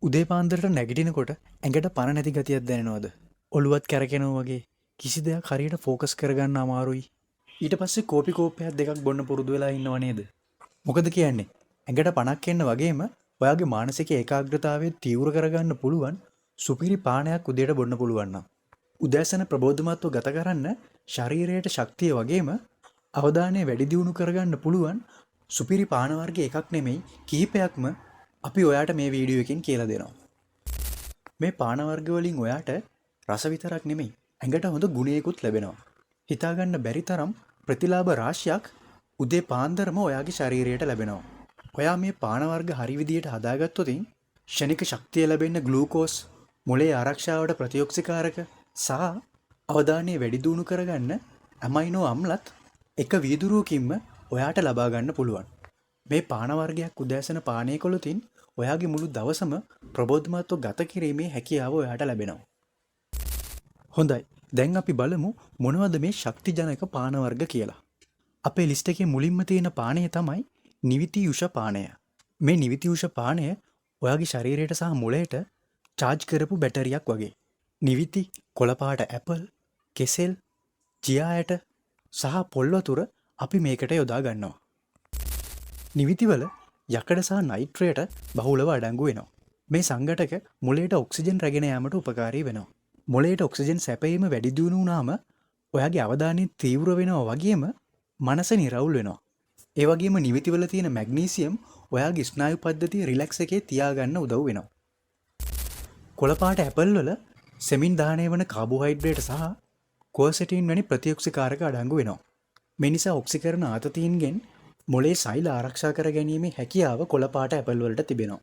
උදේ පාන්දරට නැගිටිනකොට ඇඟට පණ නැති ගතියක් දැනෙනවද? ඔළුවත් කැරකෙනවා වගේ කිසි දෙයක් හරියට ෆෝකස් කරගන්න අමාරුයි. ඊට පස්සේ කෝපි කෝප්පයක් දෙකක් බොන්න පුරුදු වෙලා ඉන්නව නේද? මොකද කියන්නේ? ඇඟට පණක් එන්න වගේම ඔයාගේ මානසික ඒකාග්‍රතාවය තීව්‍ර කරගන්න පුළුවන් සුපිරි පානයක් උදේට බොන්න පුළුවන් නම්. උදෑසන ප්‍රබෝධමත්ව ගත කරන්න ශරීරයට ශක්තිය වගේම අවධානය වැඩි දියුණු කරගන්න පුළුවන් සුපිරි පාන වර්ග එකක් නෙමෙයි කිහිපයක්ම අපි ඔයාට මේ වීඩියෝ එකෙන් කියලා දෙනවා. මේ පාන වර්ග වලින් ඔයාට රස විතරක් නෙමෙයි ඇඟට හොඳ ගුණයකුත් ලැබෙනවා. හිතාගන්න බැරි තරම් ප්‍රතිලාභ රාශියක් උදේ පාන්දරම ඔයාගේ ශරීරයට ලැබෙනවා. ඔයා මේ පාන වර්ග හරි විදියට හදාගත්තොත් ක්ෂණික ශක්තිය ලැබෙන්න ග්ලූකෝස්, මොළයේ ආරක්ෂාවට ප්‍රතිඔක්සිකාරක සහ අවධානය වැඩි දියුණු කරගන්න ඇමයිනෝ අම්ලත් එක වීදුරුවකින්ම ඔයාට ලබා ගන්න පුළුවන්. මේ පාන වර්ගයක් උදෑසන පානය කළොතින් ඔයාගේ මුළු දවසම ප්‍රබෝධමත්ව ගත කිරීමේ හැකියාව ඔයාට ලැබෙනවා. හොඳයි. දැන් අපි බලමු මොනවද මේ ශක්තිජනක පාන වර්ග කියලා. අපේ ලිස්ට් එකේ මුලින්ම තියෙන පානය තමයි නිවිතියුෂ පානය. මේ නිවිතියුෂ පානය ඔයාගේ ශරීරයට සහ මොළයට චාර්ජ් කරපු බැටරියක් වගේ. නිවිති, කොළපාට ඇපල්, කෙසෙල්, චියා ඇට සහ පොල් වතුර අපි මේකට යොදා ගන්නවා. නිවිතිවල යකඩ සහ නයිට්‍රේට බහුලව අඩංගු වෙනවා. මේ සංඝටක මොළයට ඔක්සිජන් රැගෙන යාමට උපකාරී වෙනවා. මොළයට ඔක්සිජන් සැපයීම වැඩි දියුණු වුණාම ඔයාගේ අවධානය තීව්‍ර වෙනවා වගේම මනස නිරවුල් වෙනවා. ඒ වගේම නිවිතිවල තියෙන මැග්නීසියම් ඔයාගේ ස්නායු පද්ධතිය රිලැක්ස් එකේ තියාගන්න උදව් වෙනවා. කොළපාට ඇපල් වල සෙමින් දාහනය වන කාබෝහයිඩ්‍රේට් සහ ක්වර්සෙටින් වැනි ප්‍රතිඔක්සිකාරක අඩංගු වෙනවා. මේ නිසා ඔක්සිකරණ ආතතීන්ගෙන් මොළේ සෛල ආරක්ෂා කර ගැනීමේ හැකියාව කොළපාට ඇපල් වලට තිබෙනවා.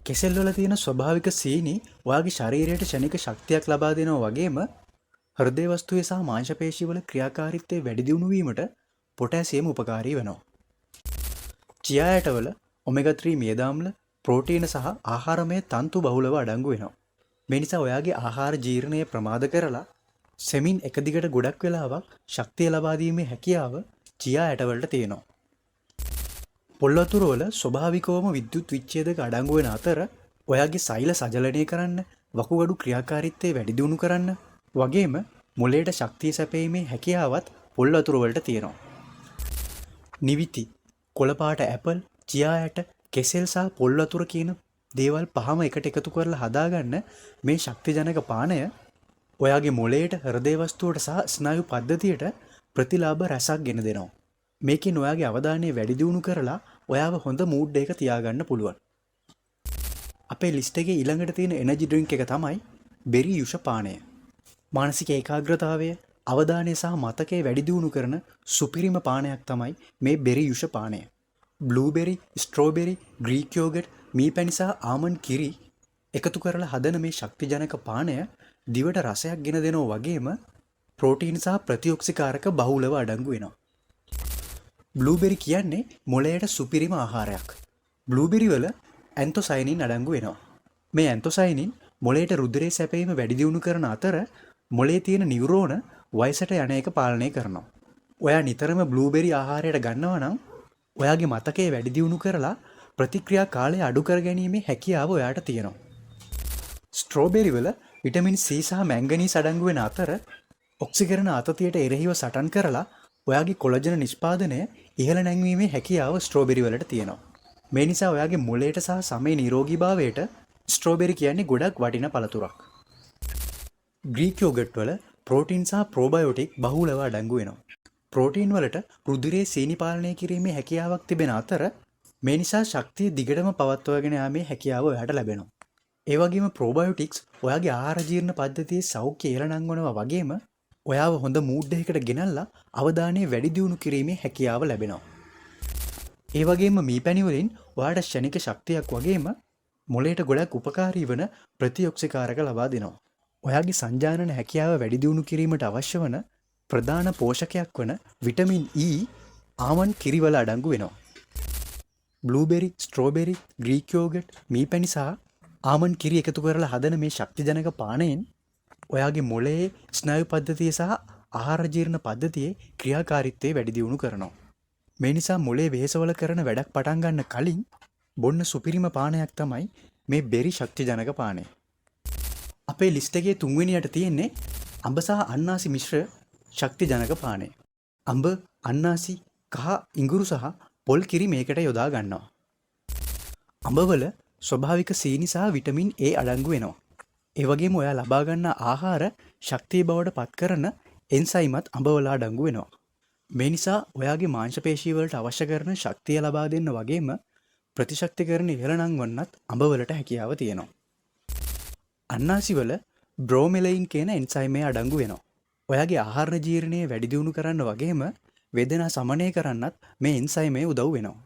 කෙසෙල් වල තියෙන ස්වභාවික සීනි ඔයාගේ ශරීරයට ක්ෂණික ශක්තියක් ලබා දෙනවා වගේම හෘදය වස්තුවේ සහ මාංශපේශීවල ක්‍රියාකාරීත්වය වැඩි දියුණු වීමට පොටෑසියම් උපකාරී වෙනවා. චියා ඇටවල ඔමෙගා 3 මියද අම්ල, ප්‍රෝටීන සහ ආහාරමය තන්තු බහුලව අඩංගු වෙනවා. මේ නිසා ඔයාගේ ආහාර ජීර්ණය ප්‍රමාද කරලා සෙමින් එක දිගට ගොඩක් වෙලාවක් ශක්තිය ලබා දීමේ හැකියාව චියා ඇටවලට තියෙනවා. පොල් වතුර වල ස්වභාවිකවම විද්‍යුත් විච්ඡේදක අඩංගු වෙන අතර ඔයාගේ සෛල සජලනය කරන්න, වකුගඩු ක්‍රියාකාරීත්වය වැඩි දියුණු කරන්න වගේම මොළයට ශක්තිය සැපයීමේ හැකියාවත් පොල් වතුර වලට තියෙනවා. නිවිති, කොළපාට ඇපල්, චියා ඇට, කෙසෙල් සහ පොල් වතුර කියන දේවල් පහම එකට එකතු කරලා හදාගන්න මේ ශක්තිජනක පානය ඔයාගේ මොළයට, හෘදය වස්තුවට සහ ස්නායු පද්ධතියට ප්‍රතිලාභ රැසක් ගෙන දෙනවා. මේකෙන් ඔයාගේ අවධානය වැඩි දියුණු කරලා ඔයාව හොඳ මූඩ් එකක තියාගන්න පුළුවන්. අපේ ලිස්ට් එකේ ඊළඟට තියෙන එනර්ජි ඩ්‍රින්ක් එක තමයි බෙරි යුෂ පානය. මානසික ඒකාග්‍රතාවය, අවධානය සහ මතකය වැඩි දියුණු කරන සුපිරිම පානයක් තමයි මේ බෙරි යුෂ පානය. බ්ලූබෙරි, ස්ට්‍රෝබෙරි, ග්‍රීක් යෝගට්, මී පැණි සහ ආමන්ඩ් කිරි එකතු කරලා හදන මේ ශක්තිජනක පානය දිවට රසයක් ගෙන දෙනවා වගේම ප්‍රෝටීන් සහ ප්‍රතිඔක්සිකාරක බහුලව අඩංගු වෙනවා. බ්ලූබෙරි කියන්නේ මොළයට සුපිරිම ආහාරයක්. බ්ලූබෙරි වල ඇන්තොසයනින් අඩංගු වෙනවා. මේ ඇන්තොසයනින් මොළයට රුධිරයේ සැපයීම වැඩි දියුණු කරන අතර මොළයේ තියෙන නියුරෝන වයසට යන එක පාලනය කරනවා. ඔයා නිතරම බ්ලූබෙරි ආහාරයට ගන්නවා නම් ඔයාගේ මතකය වැඩි දියුණු කරලා ප්‍රතික්‍රියා කාලය අඩු කර ගැනීමේ හැකියාව ඔයාට තියෙනවා. ස්ට්‍රෝබෙරි වල විටමින් C සහ මැංගනීස් අඩංගු වෙන අතර ඔක්සිකරණ ආතතියට එරෙහිව සටන් කරලා ඔයාගේ කොලජන නිෂ්පාදනය ඉහළ නැංවීමේ හැකියාව ස්ට්‍රෝබෙරි වලට තියෙනවා. මේ නිසා ඔයාගේ මොළයට සහ සමේ නිරෝගීභාවයට ස්ට්‍රෝබෙරි කියන්නේ ගොඩක් වටින පළතුරක්. ග්‍රීක් යෝගට් වල ප්‍රෝටීන් සහ ප්‍රෝබයෝටික් බහුලව අඩංගු වෙනවා. ප්‍රෝටීන් වලට රුධිරයේ සීනි පාලනය කිරීමේ හැකියාවක් තිබෙන අතර මේ නිසා ශක්තිය දිගටම පවත්වාගෙන යාමේ හැකියාව ඔයාට ලැබෙනවා. ඒ වගේම ප්‍රෝබයෝටික්ස් ඔයාගේ ආහාර ජීර්ණ පද්ධතියේ සෞඛ්‍ය ඉහළ නංවනවා වගේම ඔයාව හොඳ මූඩ් එකකට ගෙනල්ලා අවධානය වැඩි දියුණු කිරීමේ හැකියාව ලැබෙනවා. ඒ වගේම මී පැණි වලින් ඔයාට ක්ෂණික ශක්තියක් වගේම මොළයට ගොඩක් උපකාරී වන ප්‍රතිඔක්සිකාරක ලබා දෙනවා. ඔයාගේ සංජානන හැකියාව වැඩි දියුණු කිරීමට අවශ්‍ය වන ප්‍රධාන පෝෂකයක් වන විටමින් E ආමන්ඩ් කිරි වල අඩංගු වෙනවා. බ්ලූබෙරි, ස්ට්‍රෝබෙරි, ග්‍රීක් යෝගට්, මී පැණි සහ ආමන්ඩ් කිරි එකතු කරලා හදන මේ ශක්තිජනක පානයෙන් ඔයාගේ මොළයේ ස්නායු පද්ධතිය සහ ආහාර ජීර්ණ පද්ධතියේ ක්‍රියාකාරීත්වය වැඩි දියුණු කරනවා. මේ නිසා මොළයේ වෙහෙසවල කරන වැඩක් පටන් ගන්න කලින් බොන්න සුපිරිම පානයක් තමයි මේ බෙරි ශක්ති ජනක පානය. අපේ ලිස්ට් එකේ තුන්වෙනියට තියෙන්නේ අඹ සහ අන්නාසි මිශ්‍ර ශක්ති ජනක පානය. අඹ, අන්නාසි, කහ ඉඟුරු සහ පොල් කිරි මේකට යොදා ගන්නවා. අඹවල ස්වභාවික සීනි සහ විටමින් A අඩංගු වෙනවා. ඒ වගේම ඔයා ලබා ගන්න ආහාර ශක්තිය බවට පත් කරන එන්සයිමත් අඹවල අඩංගු වෙනවා. මේ නිසා ඔයාගේ මාංශ පේශී වලට අවශ්‍ය කරන ශක්තිය ලබා දෙන්න වගේම ප්‍රතිශක්තිකරණ ඉහළ නංවන්නත් අඹවලට හැකියාව තියෙනවා. අන්නාසි වල බ්‍රෝමෙලයින් කියන එන්සයිමේ අඩංගු වෙනවා. ඔයාගේ ආහාර ජීර්ණය වැඩි දියුණු කරන්න වගේම වේදනා සමනය කරන්නත් මේ එන්සයිමේ උදව් වෙනවා.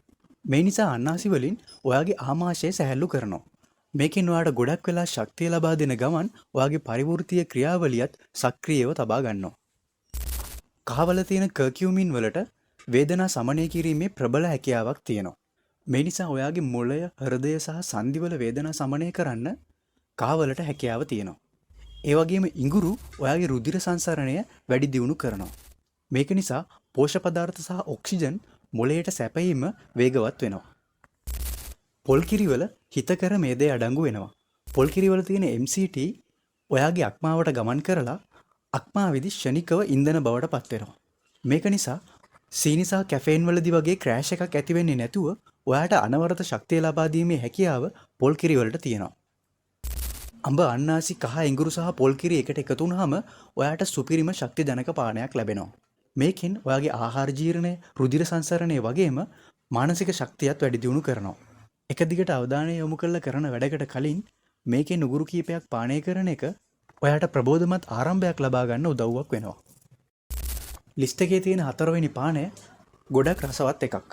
මේ නිසා අන්නාසි වලින් ඔයාගේ ආමාශය සැහැල්ලු කරනවා. මේකෙන් ඔයාට ගොඩක් වෙලා ශක්තිය ලබා දෙන ගමන් ඔයාගේ පරිවෘත්තීය ක්‍රියාවලියත් සක්‍රියව තබා ගන්නවා. කහවල තියෙන කර්කියුමින් වලට වේදනා සමනය කිරීමේ ප්‍රබල හැකියාවක් තියෙනවා. මේ නිසා ඔයාගේ මොළය, හෘදය සහ සන්ධිවල වේදනා සමනය කරන්න කහවලට හැකියාව තියෙනවා. ඒ වගේම ඉඟුරු ඔයාගේ රුධිර සංසරණය වැඩි දියුණු කරනවා. මේක නිසා පෝෂක පදාර්ථ සහ ඔක්සිජන් මොළයට සැපයීම වේගවත් වෙනවා. පොල් කිරිවල හිතකර මේදේ අඩංගු වෙනවා. පොල් කිරිවල තියෙන MCT ඔයාගේ අක්මාවට ගමන් කරලා අක්මාවේදී ෂණිකව ඉන්ධන බවට පත් වෙනවා. මේක නිසා සීනි සහ කැෆේන් වලදී වගේ ක්‍රෑෂ් එකක් ඇති වෙන්නේ නැතුව ඔයාට අනවරත ශක්තිය ලබා දීමේ හැකියාව පොල් කිරි වලට තියෙනවා. අඹ, අන්නාසි, කහ ඉඟුරු සහ පොල් කිරි එකට එකතු වුනහම ඔයාට සුපිරිම ශක්ති ජනක පානයක් ලැබෙනවා. මේකෙන් ඔයාගේ ආහාර ජීර්ණය, රුධිර සංසරණය වගේම මානසික ශක්තියත් වැඩි දියුණු කරනවා. එක දිගට අවධානය යොමු කරලා කරන වැඩකට කලින් මේකෙන් උගුරු කීපයක් පානය කරන එක ඔයාට ප්‍රබෝධමත් ආරම්භයක් ලබා ගන්න උදව්වක් වෙනවා. ලිස්ට් එකේ තියෙන 4 වෙනි පානය ගොඩක් රසවත් එකක්.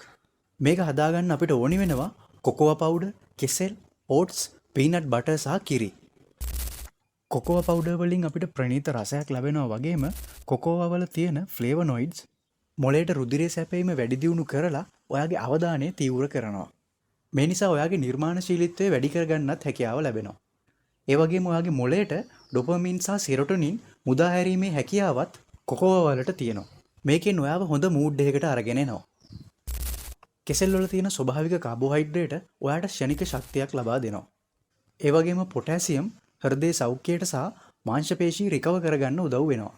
මේක හදාගන්න අපිට ඕනි වෙනවා කොකෝවා පවුඩර්, කෙසෙල්, ඕට්ස්, පීනට් බටර් සහ කිරි. කොකෝවා පවුඩර් වලින් අපිට ප්‍රණීත රසයක් ලැබෙනවා වගේම කොකෝවා වල තියෙන ෆ්ලේවනොයිඩ්ස් මොළයට රුධිරයේ සැපයීම වැඩි දියුණු කරලා ඔයාගේ අවධානය තීව්‍ර කරනවා. මේ නිසා ඔයාගේ නිර්මාණශීලීත්වය වැඩි කරගන්නත් හැකියාව ලැබෙනවා. ඒ වගේම ඔයාගේ මොළයට ඩොපමින් සහ සෙරොටොනින් මුදා හැරීමේ හැකියාවත් කොකෝවා වලට තියෙනවා. මේකෙන් ඔයාව හොඳ මූඩ් එකකට අරගෙන එනවා. කෙසෙල් වල තියෙන ස්වභාවික කාබෝහයිඩ්‍රේට ඔයාට ක්ෂණික ශක්තියක් ලබා දෙනවා. ඒ වගේම පොටෑසියම් හෘදේ සෞඛ්‍යයට සහ මාංශ පේශී රිකවර් කරගන්න උදව් වෙනවා.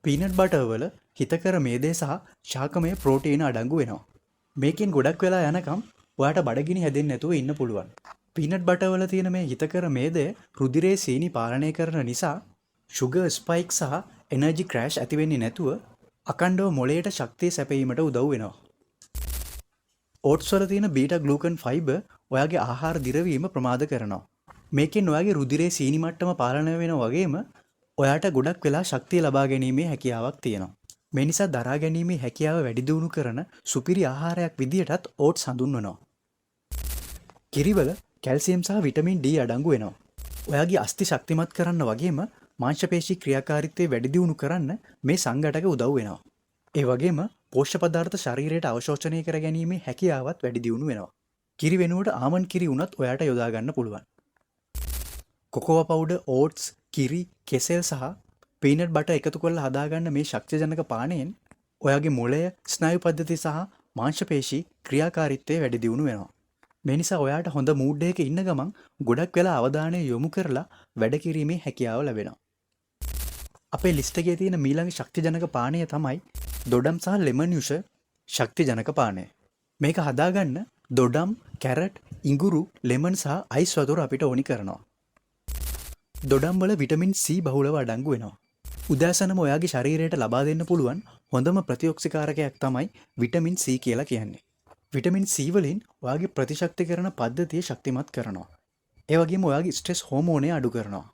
පීනට් බටර් වල හිතකර මේදේ සහ ශාකමය ප්‍රෝටීන අඩංගු වෙනවා. මේකෙන් ගොඩක් වෙලා යනකම් ඔයාට බඩගිනි හැදෙන්නේ නැතුව ඉන්න පුළුවන්. පීනට් බටර් වල තියෙන මේ හිතකර මේදය රුධිරයේ සීනි පාලනය කරන නිසා ෂුගර් ස්පයික් සහ එනර්ජි ක්‍රෑෂ් ඇති වෙන්නේ නැතුව අකණ්ඩව මොළයට ශක්තිය සැපයීමට උදව් වෙනවා. ඕට්ස් වල තියෙන බීටා ග්ලූකන් ෆයිබර් ඔයාගේ ආහාර දිරවීම ප්‍රමාද කරනවා. මේකෙන් ඔයාගේ රුධිරයේ සීනි මට්ටම පාලනය වෙනවා වගේම ඔයාට ගොඩක් වෙලා ශක්තිය ලබා ගැනීමේ හැකියාවක් තියෙනවා. මේ නිසා දරා ගැනීමේ හැකියාව වැඩි දියුණු කරන සුපිරි ආහාරයක් විදියටත් ඕට්ස් හඳුන්වනවා. කිරිවල කැල්සියම් සහ විටමින් D අඩංගු වෙනවා. ඔයාගේ අස්ථි ශක්තිමත් කරන්න වගේම මාංශපේශී ක්‍රියාකාරීත්වය වැඩි දියුණු කරන්න මේ සංඝටක උදව් වෙනවා. ඒ වගේම පෝෂ්‍ය පදාර්ථ ශරීරයට අවශෝෂණය කර ගැනීමේ හැකියාවත් වැඩි දියුණු වෙනවා. කිරි වෙනුවට ආමන්ඩ් කිරි උනත් ඔයාට යොදා ගන්න පුළුවන්. කොකෝවා පවුඩර්, ඕට්ස්, කිරි, කෙසෙල් සහ පීනට් බටර් එකතු කරලා හදාගන්න මේ ශක්තිජනක පානයෙන් ඔයාගේ මොළය, ස්නායු පද්ධතිය සහ මාංශපේශී ක්‍රියාකාරීත්වය වැඩි දියුණු වෙනවා. මේ නිසා ඔයාට හොඳ මූඩ් එකක ඉන්න ගමන් ගොඩක් වෙලා අවධානය යොමු කරලා වැඩ කිරීමේ හැකියාව ලැබෙනවා. අපේ ලිස්ට් එකේ තියෙන ඊළඟ ශක්තිජනක පානය තමයි දොඩම් සහ ලෙමන් යුෂ ශක්තිජනක පානය. මේක හදාගන්න දොඩම්, කැරට්, ඉඟුරු, ලෙමන් සහ අයිස් වතුර අපිට ඕනි කරනවා. දොඩම් වල විටමින් C බහුලව අඩංගු වෙනවා. උදෑසනම ඔයාගේ ශරීරයට ලබා දෙන්න පුළුවන් හොඳම ප්‍රතිඔක්සිකාරකයක් තමයි විටමින් C කියලා කියන්නේ. විටමින් C වලින් ඔයාගේ ප්‍රතිශක්තිකරණ පද්ධතිය ශක්තිමත් කරනවා. ඒ වගේම ඔයාගේ ස්ට්‍රෙස් හෝමෝනය අඩු කරනවා.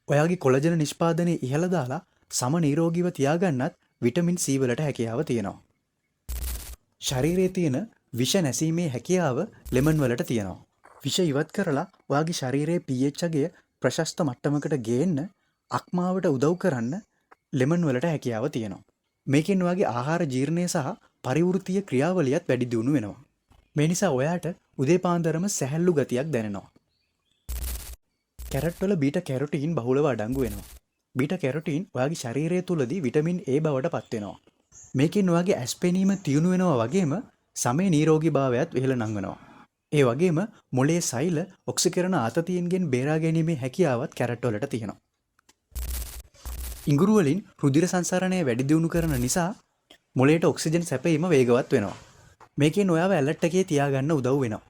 ඔයාගේ කොලජන නිෂ්පාදනය ඉහළ දාලා සම නිරෝගීව තියාගන්නත් විටමින් C වලට හැකියාව තියෙනවා. ශරීරයේ තියෙන විෂ නැසීමේ හැකියාව ලෙමන් වලට තියෙනවා. විෂ ඉවත් කරලා ඔයාගේ ශරීරයේ pH අගය ප්‍රශස්ත මට්ටමකට ගේන්න අක්මාවට උදව් කරන්න ලෙමන් වලට හැකියාව තියෙනවා. මේකෙන් ඔයාගේ ආහාර ජීර්ණය සහ පරිවෘත්තීය ක්‍රියාවලියත් වැඩි දියුණු වෙනවා. මේ නිසා ඔයාට උදේ පාන්දරම සැහැල්ලු ගතියක් දැනෙනවා. කැරට් වල බීටා කැරොටින් බහුලව අඩංගු වෙනවා. බීටා කැරොටින් ඔයාගේ ශරීරය තුලදී විටමින් A බවට පත් වෙනවා. මේකෙන් ඔයාගේ ඇස් පෙනීම තියුණු වෙනවා වගේම සමේ නිරෝගීභාවයත් ඉහළ නංවනවා. ඒ වගේම මොළයේ සෛල ඔක්සිකරණ ආතතියෙන්ගෙන් බේරා ගැනීමේ හැකියාවත් කැරට් වලට තියෙනවා. ඉඟුරු වලින් රුධිර සංසරණය වැඩි දියුණු කරන නිසා මොළයට ඔක්සිජන් සැපයීම වේගවත් වෙනවා. මේකෙන් ඔයාව ඇලර්ට් එකේ තියාගන්න උදව් වෙනවා.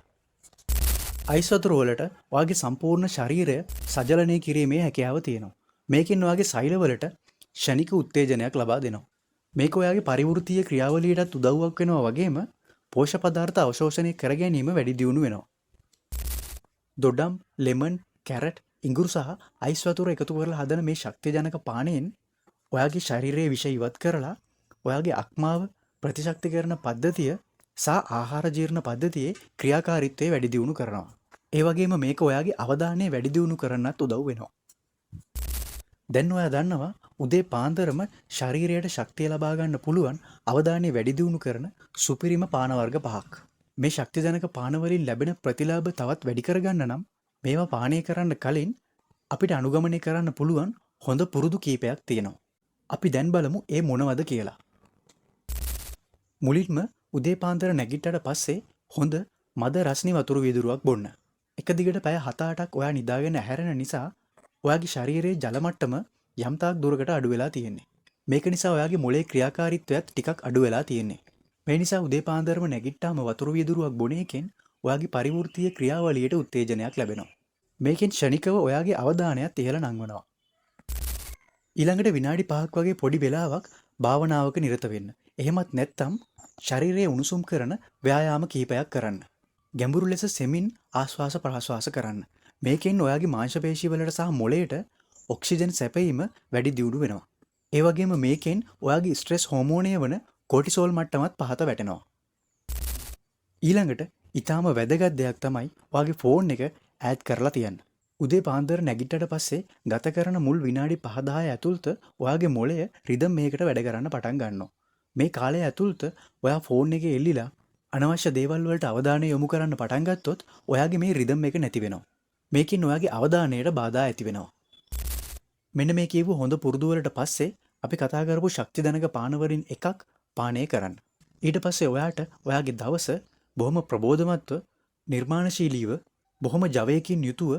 අයිස් වතුර වලට ඔයාගේ සම්පූර්ණ ශරීරය සජලනය කිරීමේ හැකියාව තියෙනවා. මේකෙන් ඔයාගේ සෛලවලට ෂණික උත්තේජනයක් ලබා දෙනවා. මේක ඔයාගේ පරිවෘත්තීය ක්‍රියාවලියටත් උදව්වක් වෙනවා වගේම පෝෂක පදාර්ථ අවශෝෂණය කර ගැනීම වැඩි දියුණු වෙනවා. දොඩම්, ලෙමන්, කැරට්, ඉඟුරු සහ අයිස් වතුර එකතු කරලා හදන මේ ශක්තිජනක පානයෙන් ඔයාගේ ශරීරයේ විෂ ඉවත් කරලා ඔයාගේ අක්මාව ප්‍රතිශක්ති කරන පද්ධතිය සහ ආහාර ජීර්ණ පද්ධතියේ ක්‍රියාකාරීත්වය වැඩි දියුණු කරනවා. ඒ වගේම මේක ඔයාගේ අවධානය වැඩි දියුණු කරන්නත් උදව් වෙනවා. දැන් ඔයා දන්නවා උදේ පාන්දරම ශරීරයට ශක්තිය ලබා ගන්න පුළුවන් අවධානය වැඩි දියුණු කරන සුපිරිම පාන වර්ග 5ක්. මේ ශක්තිජනක පාන වලින් ලැබෙන ප්‍රතිලාභ තවත් වැඩි කරගන්න නම් මේවා පානය කරන්න කලින් අපිට අනුගමනය කරන්න පුළුවන් හොඳ පුරුදු කීපයක් තියෙනවා. අපි දැන් බලමු ඒ මොනවද කියලා. මුලින්ම උදේ පාන්දර නැගිට්ටට පස්සේ හොඳ මද රස්නි වතුරු වීදුරුවක් බොන්න. එක දිගට පැය 7-8ක් ඔයා නිදාගෙන ඇහැරෙන නිසා ඔයාගේ ශරීරයේ ජල මට්ටම යම් තාක් දුරකට අඩු වෙලා තියෙන්නේ. මේක නිසා ඔයාගේ මොළයේ ක්‍රියාකාරීත්වයත් ටිකක් අඩු වෙලා තියෙන්නේ. මේ නිසා උදේ පාන්දරම නැගිට්ටාම වතුරු වීදුරුවක් බොන එකෙන් ඔයාගේ පරිවෘත්තීය ක්‍රියාවලියට උත්තේජනයක් ලැබෙනවා. මේකෙන් ෂණිකව ඔයාගේ අවධානයත් ඉහළ නංවනවා. ඊළඟට විනාඩි 5ක් වගේ පොඩි වෙලාවක් භාවනාවක නිරත වෙන්න. එහෙමත් නැත්නම් ශරීරයේ උණුසුම් කරන ව්‍යායාම කීපයක් කරන්න. ගැඹුරු ලෙස සෙමින් ආශ්වාස ප්‍රශ්වාස කරන්න. මේකෙන් ඔයාගේ මාංශපේශී වලට සහ මොළයට ඔක්සිජන් සැපයීම වැඩි දියුණු වෙනවා. ඒ වගේම මේකෙන් ඔයාගේ ස්ට්‍රෙස් හෝමෝනය වන කෝටිසෝල් මට්ටමත් පහත වැටෙනවා. ඊළඟට ඊටාම වැදගත් දෙයක් තමයි ඔයාගේ ෆෝන් එක ඈඩ් කරලා තියන්න. උදේ පාන්දර නැගිට්ටට පස්සේ ගත කරන මුල් විනාඩි 5-10 ඇතුළත ඔයාගේ මොළය රිද්ම් එකකට වැඩ කරන්න පටන් ගන්නවා. මේ කාලය ඇතුළත ඔයා ෆෝන් එකේ එල්ලිලා අනවශ්‍ය දේවල් වලට අවධානය යොමු කරන්න පටන් ගත්තොත් ඔයාගේ මේ රිද්ම් එක නැති වෙනවා. මේකෙන් ඔයාගේ අවධානයට බාධා ඇති වෙනවා. මෙන්න මේ කියපු හොඳ පුරුදු වලට පස්සේ අපි කතා කරපු ශක්තිජනක පාන වලින් එකක් පානය කරන්න. ඊට පස්සේ ඔයාට ඔයාගේ දවස බොහොම ප්‍රබෝධමත්ව, නිර්මාණශීලීව, බොහොම ජවයකින් යුතුව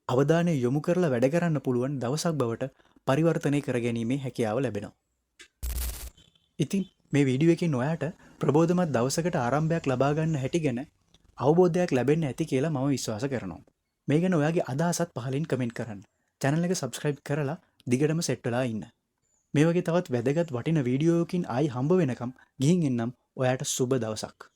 අවධානය යොමු කරලා වැඩ කරන්න පුළුවන් දවසක් බවට පරිවර්තනය කර ගැනීමේ හැකියාව ලැබෙනවා. ඉතින් මේ වීඩියෝ එකෙන් ඔයාට ප්‍රබෝධමත් දවසකට ආරම්භයක් ලබා ගන්න හැටි ගැන අවබෝධයක් ලැබෙන්න ඇති කියලා මම විශ්වාස කරනවා. මේ ගැන ඔයාගේ අදහසත් පහලින් කමෙන්ට් කරන්න. channel එක subscribe කරලා දිගටම සෙට් වෙලා ඉන්න. මේ වගේ තවත් වැදගත් වටින වීඩියෝකින් ආයි හම්බ වෙනකම් ගිහින් එන්නම්. ඔයාට සුබ දවසක්.